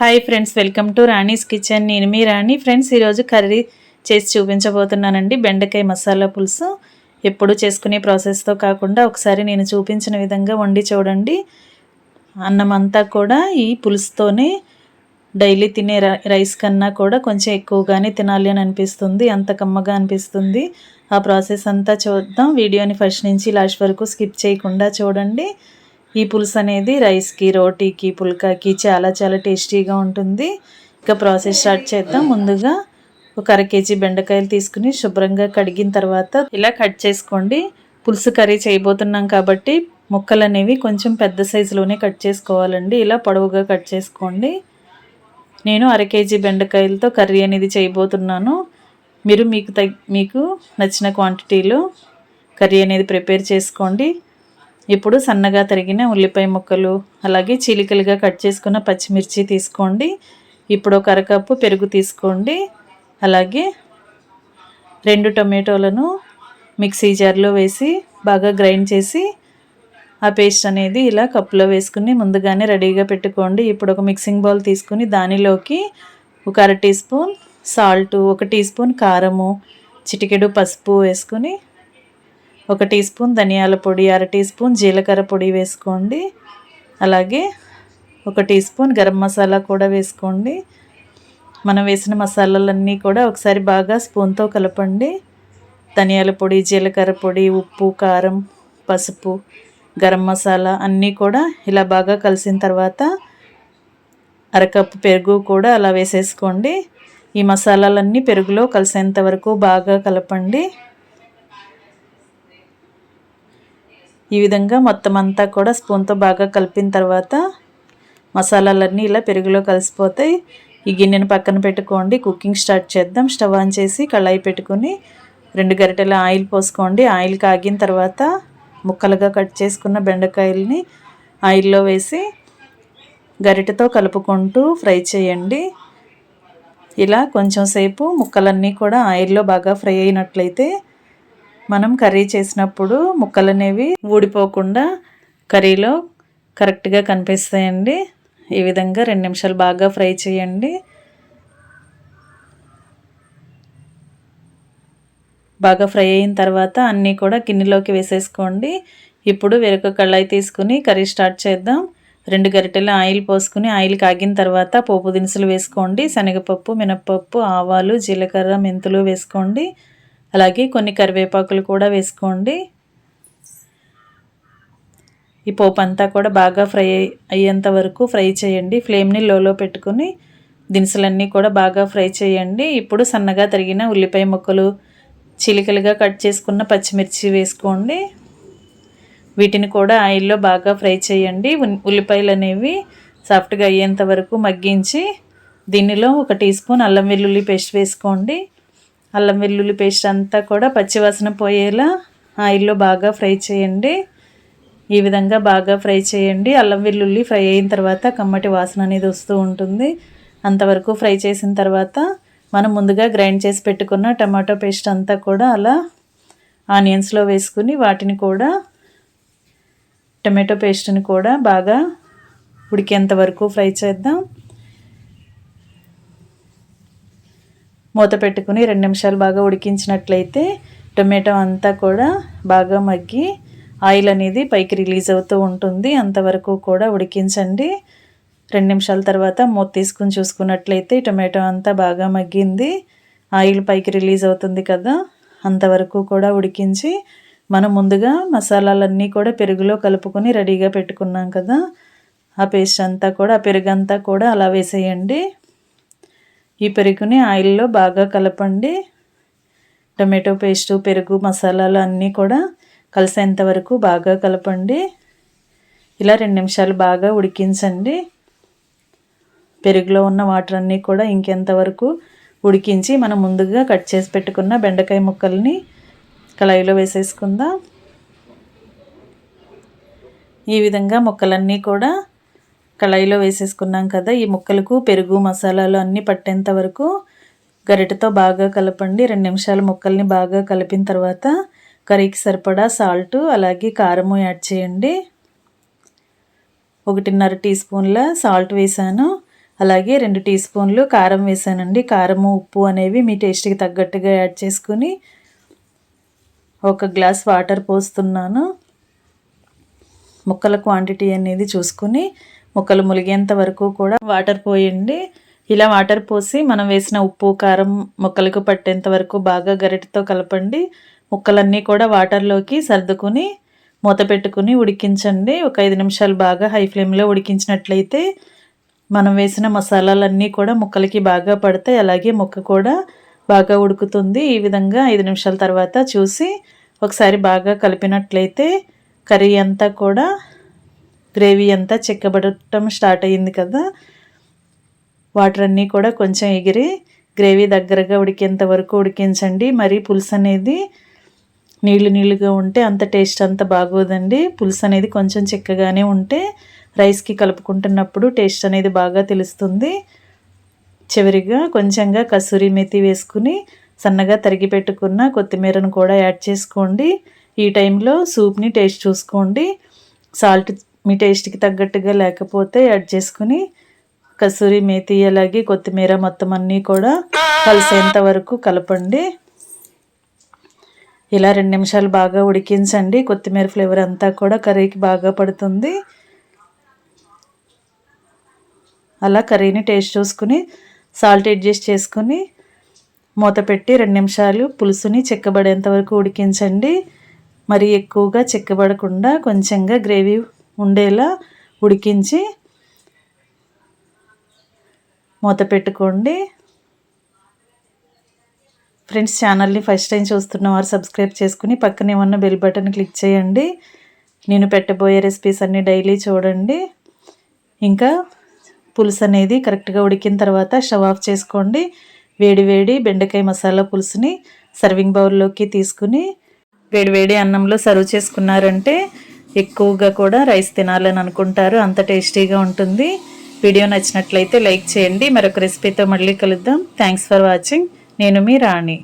Hi friends, welcome to Rani's kitchen. నేను మీ రాణి. Friends, ఈరోజు curry చేసి చూపించబోతున్నానండి. బెండకాయ మసాలా పులుసు. ఎప్పుడు చేసుకునే ప్రాసెస్తో కాకుండా ఒకసారి నేను చూపించిన విధంగా వండి చూడండి. అన్నం అంతా కూడా ఈ పులుసుతోనే డైలీ తినే రైస్ కన్నా కూడా కొంచెం ఎక్కువగానే తినాలి అని అనిపిస్తుంది. అంత కమ్మగా అనిపిస్తుంది. ఆ ప్రాసెస్ అంతా చూద్దాం. వీడియోని ఫస్ట్ నుంచి లాస్ట్ వరకు స్కిప్ చేయకుండా చూడండి. ఈ పులుసు అనేది రైస్కి, రోటీకి, పుల్కాకి చాలా చాలా టేస్టీగా ఉంటుంది. ఇక ప్రాసెస్ స్టార్ట్ చేద్దాం. ముందుగా ఒక 1/2 కేజీ బెండకాయలు తీసుకుని శుభ్రంగా కడిగిన తర్వాత ఇలా కట్ చేసుకోండి. పులుసు కర్రీ చేయబోతున్నాం కాబట్టి ముక్కలు అనేవి కొంచెం పెద్ద సైజులోనే కట్ చేసుకోవాలండి. ఇలా పొడవుగా కట్ చేసుకోండి. నేను 1/2 కేజీ బెండకాయలతో కర్రీ అనేది చేయబోతున్నాను. మీరు మీకు నచ్చిన క్వాంటిటీలో కర్రీ అనేది ప్రిపేర్ చేసుకోండి. ఇప్పుడు సన్నగా తరిగిన ఉల్లిపాయ ముక్కలు, అలాగే చీలికలుగా కట్ చేసుకున్న పచ్చిమిర్చి తీసుకోండి. ఇప్పుడు ఒక 1/2 కప్పు పెరుగు తీసుకోండి. అలాగే 2 టొమాటోలను మిక్సీ జార్లో వేసి బాగా గ్రైండ్ చేసి ఆ పేస్ట్ అనేది ఇలా కప్పులో వేసుకుని ముందుగానే రెడీగా పెట్టుకోండి. ఇప్పుడు ఒక మిక్సింగ్ బౌల్ తీసుకుని దానిలోకి ఒక 1/2 teaspoon salt, 1 teaspoon కారము, చిటికెడు పసుపు వేసుకుని 1 టీ స్పూన్ ధనియాల పొడి, 1/2 టీ స్పూన్ జీలకర్ర పొడి వేసుకోండి. అలాగే 1 టీ స్పూన్ గరం మసాలా కూడా వేసుకోండి. మనం వేసిన మసాలాలన్నీ కూడా ఒకసారి బాగా స్పూన్తో కలపండి. ధనియాల పొడి, జీలకర్ర పొడి, ఉప్పు, కారం, పసుపు, గరం మసాలా అన్నీ కూడా ఇలా బాగా కలిసిన తర్వాత 1/2 కప్పు పెరుగు కూడా అలా వేసేసుకోండి. ఈ మసాలాలన్నీ పెరుగులో కలిసేంత వరకు బాగా కలపండి. ఈ విధంగా మొత్తం అంతా కూడా స్పూన్తో బాగా కలిపిన తర్వాత మసాలాలన్నీ ఇలా పెరుగులో కలిసిపోతాయి. ఈ గిన్నెను పక్కన పెట్టుకోండి. కుకింగ్ స్టార్ట్ చేద్దాం. స్టవ్ ఆన్ చేసి కళాయి పెట్టుకుని 2 గరిటెల ఆయిల్ పోసుకోండి. ఆయిల్ కాగిన తర్వాత ముక్కలుగా కట్ చేసుకున్న బెండకాయల్ని ఆయిల్లో వేసి గరిటెతో కలుపుకుంటూ ఫ్రై చేయండి. ఇలా కొంచెం సేపు ముక్కలన్నీ కూడా ఆయిల్లో బాగా ఫ్రై అయినట్లయితే మనం కర్రీ చేసినప్పుడు ముక్కలు అనేవి ఊడిపోకుండా కర్రీలో కరెక్ట్గా కనిపిస్తాయండి. ఈ విధంగా 2 నిమిషాలు బాగా ఫ్రై చేయండి. బాగా ఫ్రై అయిన తర్వాత అన్నీ కూడా గిన్నెలోకి వేసేసుకోండి. ఇప్పుడు వేరొక కళాయి తీసుకుని కర్రీ స్టార్ట్ చేద్దాం. 2 గరిటెల ఆయిల్ పోసుకుని ఆయిల్ కాగిన తర్వాత పోపు దినుసులు వేసుకోండి. శనగపప్పు, మినప్పప్పు, ఆవాలు, జీలకర్ర, మెంతులు వేసుకోండి. అలాగే కొన్ని కరివేపాకులు కూడా వేసుకోండి. ఈ పోపు అంతా కూడా బాగా ఫ్రై అయ్యేంత వరకు ఫ్రై చేయండి. ఫ్లేమ్ని లోలో పెట్టుకుని దినుసులన్నీ కూడా బాగా ఫ్రై చేయండి. ఇప్పుడు సన్నగా తరిగిన ఉల్లిపాయ ముక్కలు, చిలికలుగా కట్ చేసుకున్న పచ్చిమిర్చి వేసుకోండి. వీటిని కూడా ఆయిల్లో బాగా ఫ్రై చేయండి. ఉల్లిపాయలు అనేవి సాఫ్ట్గా అయ్యేంత వరకు మగ్గించి దీనిలో 1 టీ స్పూన్ అల్లం వెల్లుల్లి పేస్ట్ వేసుకోండి. అల్లం వెల్లుల్లి పేస్ట్ అంతా కూడా పచ్చివాసన పోయేలా ఆయిల్లో బాగా ఫ్రై చేయండి. ఈ విధంగా బాగా ఫ్రై చేయండి. అల్లం వెల్లుల్లి ఫ్రై అయిన తర్వాత కమ్మటి వాసన అనేది వస్తూ ఉంటుంది. అంతవరకు ఫ్రై చేసిన తర్వాత మనం ముందుగా గ్రైండ్ చేసి పెట్టుకున్న టమాటో పేస్ట్ అంతా కూడా అలా ఆనియన్స్లో వేసుకుని వాటిని కూడా టమాటో పేస్ట్ని కూడా బాగా ఉడికేంత వరకు ఫ్రై చేద్దాం. మూత పెట్టుకుని 2 నిమిషాలు బాగా ఉడికించినట్లయితే టొమాటో అంతా కూడా బాగా మగ్గి ఆయిల్ అనేది పైకి రిలీజ్ అవుతూ ఉంటుంది. అంతవరకు కూడా ఉడికించండి. 2 నిమిషాల తర్వాత మూత తీసుకుని చూసుకున్నట్లయితే టొమాటో అంతా బాగా మగ్గింది. ఆయిల్ పైకి రిలీజ్ అవుతుంది కదా, అంతవరకు కూడా ఉడికించి మనం ముందుగా మసాలాలన్నీ కూడా పెరుగులో కలుపుకొని రెడీగా పెట్టుకున్నాం కదా, ఆ పేస్ట్ అంతా కూడా ఆ పెరుగంతా కూడా అలా వేసేయండి. ఈ పెరుగుని ఆయిల్లో బాగా కలపండి. టమాటో పేస్టు, పెరుగు, మసాలాలు అన్నీ కూడా కలిసేంత వరకు బాగా కలపండి. ఇలా 2 నిమిషాలు బాగా ఉడికించండి. పెరుగులో ఉన్న వాటర్ అన్నీ కూడా ఇంకెంతవరకు ఉడికించి మనం ముందుగా కట్ చేసి పెట్టుకున్న బెండకాయ ముక్కల్ని కళాయిలో వేసేసుకుందాం. ఈ విధంగా ముక్కలన్నీ కూడా కళాయిలో వేసేసుకున్నాం కదా, ఈ ముక్కలకు పెరుగు, మసాలాలు అన్నీ పట్టేంత వరకు గరిటెతో బాగా కలపండి. 2 నిమిషాలు ముక్కల్ని బాగా కలిపిన తర్వాత కర్రీకి సరిపడా సాల్టు, అలాగే కారము యాడ్ చేయండి. 1.5 టీ స్పూన్ల సాల్ట్ వేసాను. అలాగే 2 టీ స్పూన్లు కారం వేసానండి. కారము ఉప్పు అనేవి మీ టేస్ట్కి తగ్గట్టుగా యాడ్ చేసుకుని 1 గ్లాస్ వాటర్ పోస్తున్నాను. ముక్కల క్వాంటిటీ అనేది చూసుకుని ముక్కలు ములిగేంత వరకు కూడా వాటర్ పోయండి. ఇలా వాటర్ పోసి మనం వేసిన ఉప్పు కారం ముక్కలకు పట్టేంత వరకు బాగా గరిటెతో కలపండి. ముక్కలన్నీ కూడా వాటర్లోకి సర్దుకుని మూత పెట్టుకుని ఉడికించండి. ఒక 5 నిమిషాలు బాగా హై ఫ్లేమ్లో ఉడికించినట్లయితే మనం వేసిన మసాలాలన్నీ కూడా ముక్కలకి బాగా పడతాయి. అలాగే ముక్క కూడా బాగా ఉడుకుతుంది. ఈ విధంగా 5 నిమిషాల తర్వాత చూసి ఒకసారి బాగా కలిపినట్లయితే కర్రీ అంతా కూడా గ్రేవీ అంతా చిక్కబడటం స్టార్ట్ అయ్యింది కదా. వాటర్ అన్నీ కూడా కొంచెం ఎగిరి గ్రేవీ దగ్గరగా ఉడికేంత వరకు ఉడికించండి. మరి పులుసు అనేది నీళ్ళుగా ఉంటే అంత టేస్ట్ అంత బాగోదండి. పులుసు అనేది కొంచెం చిక్కగానే ఉంటే రైస్కి కలుపుకుంటున్నప్పుడు టేస్ట్ అనేది బాగా తెలుస్తుంది. చివరిగా కొంచెంగా కసూరి మెతి వేసుకుని సన్నగా తరిగి పెట్టుకున్న కొత్తిమీరను కూడా యాడ్ చేసుకోండి. ఈ టైంలో సూప్ని టేస్ట్ చూసుకోండి. సాల్ట్ మీ టేస్ట్కి తగ్గట్టుగా లేకపోతే యాడ్ చేసుకుని కసూరి మేతి అలాగే కొత్తిమీర మొత్తం అన్నీ కూడా కలిసేంత వరకు కలపండి. ఇలా 2 నిమిషాలు బాగా ఉడికించండి. కొత్తిమీర ఫ్లేవర్ అంతా కూడా కర్రీకి బాగా పడుతుంది. అలా కర్రీని టేస్ట్ చూసుకుని సాల్ట్ అడ్జస్ట్ చేసుకుని మూత పెట్టి 2 నిమిషాలు పులుసుని చిక్కబడేంత వరకు ఉడికించండి. మరి ఎక్కువగా చిక్కబడకుండా కొంచెంగా గ్రేవీ ఉండేలా ఉడికించి మూత పెట్టుకోండి. ఫ్రెండ్స్, ఛానల్ని ఫస్ట్ టైం చూస్తున్న వారు సబ్స్క్రైబ్ చేసుకుని పక్కనే ఉన్న బెల్ బటన్ క్లిక్ చేయండి. నేను పెట్టబోయే రెసిపీస్ అన్నీ డైలీ చూడండి. ఇంకా పులుసు అనేది కరెక్ట్గా ఉడికిన తర్వాత స్టవ్ ఆఫ్ చేసుకోండి. వేడి బెండకాయ మసాలా పులుసుని సర్వింగ్ బౌల్లోకి తీసుకుని వేడి అన్నంలో సర్వ్ చేసుకున్నారంటే ఎక్కువగా కూడా రైస్ తినాలని అనుకుంటారు. అంత టేస్టీగా ఉంటుంది. వీడియో నచ్చినట్లయితే లైక్ చేయండి. మరొక రెసిపీతో మళ్ళీ కలుద్దాం. Thanks for watching. నేను మీ రాణి.